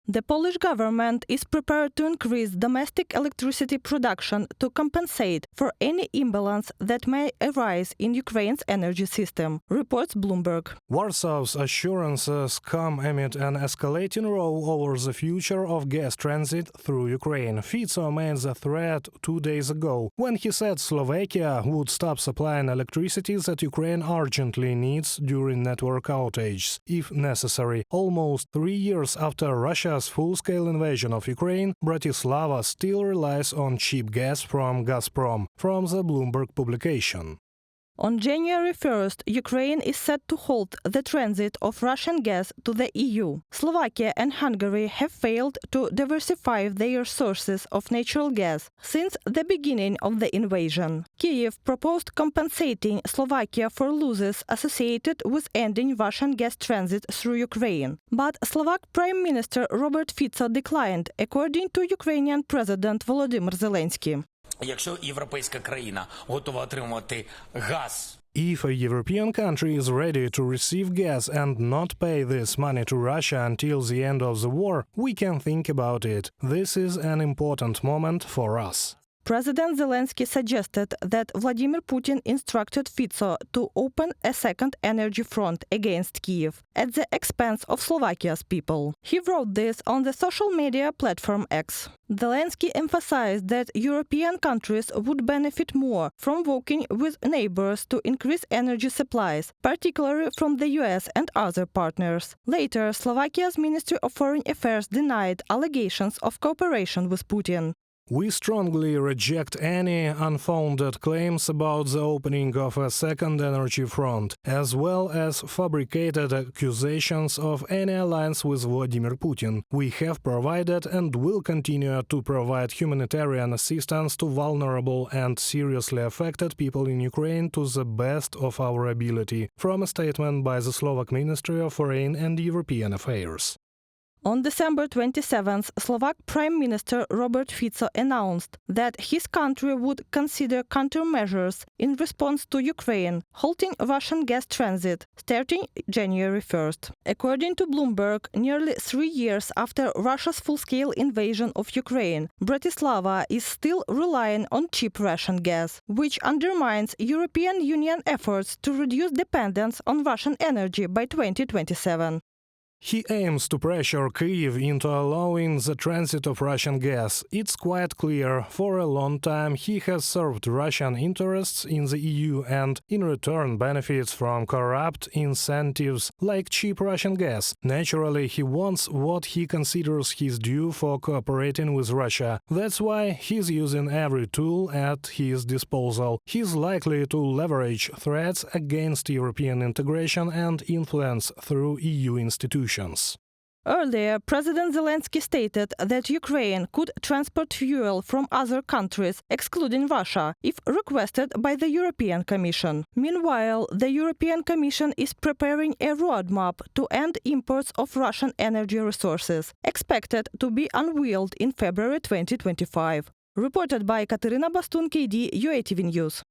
The Polish government is prepared to increase domestic electricity production to compensate for any imbalance that may arise in Ukraine's energy system, reports Bloomberg. Warsaw's assurances come amid an escalating row over the future of gas transit through Ukraine. Fico made the threat 2 days ago, when he said Slovakia would stop supplying electricity that Ukraine urgently needs during network outages, if necessary. Almost 3 years after Russia's full-scale invasion of Ukraine, Bratislava still relies on cheap gas from Gazprom, from the Bloomberg publication. On January 1st, Ukraine is set to halt the transit of Russian gas to the EU. Slovakia and Hungary have failed to diversify their sources of natural gas since the beginning of the invasion. Kiev proposed compensating Slovakia for losses associated with ending Russian gas transit through Ukraine. But Slovak Prime Minister Robert Fico declined, according to Ukrainian President Volodymyr Zelensky. Якщо європейська країна готова отримувати газ, If a European country is ready to receive gas and not pay this money to Russia until the end of the war, we can think about it. This is an important moment for us. President Zelensky suggested that Vladimir Putin instructed Fico to open a second energy front against Kiev at the expense of Slovakia's people. He wrote this on the social media platform X. Zelensky emphasized that European countries would benefit more from working with neighbors to increase energy supplies, particularly from the US and other partners. Later, Slovakia's Ministry of Foreign Affairs denied allegations of cooperation with Putin. We strongly reject any unfounded claims about the opening of a second energy front, as well as fabricated accusations of any alliance with Vladimir Putin. We have provided and will continue to provide humanitarian assistance to vulnerable and seriously affected people in Ukraine to the best of our ability, from a statement by the Slovak Ministry of Foreign and European Affairs. On December 27th, Slovak Prime Minister Robert Fico announced that his country would consider countermeasures in response to Ukraine, halting Russian gas transit starting January 1st. According to Bloomberg, nearly 3 years after Russia's full-scale invasion of Ukraine, Bratislava is still relying on cheap Russian gas, which undermines European Union efforts to reduce dependence on Russian energy by 2027. He aims to pressure Kiev into allowing the transit of Russian gas. It's quite clear, for a long time he has served Russian interests in the EU and, in return, benefits from corrupt incentives like cheap Russian gas. Naturally, he wants what he considers his due for cooperating with Russia. That's why he's using every tool at his disposal. He's likely to leverage threats against European integration and influence through EU institutions. Earlier, President Zelensky stated that Ukraine could transport fuel from other countries, excluding Russia, if requested by the European Commission. Meanwhile, the European Commission is preparing a roadmap to end imports of Russian energy resources, expected to be unveiled in February 2025. Reported by Katerina Bastun, KD, UATV News.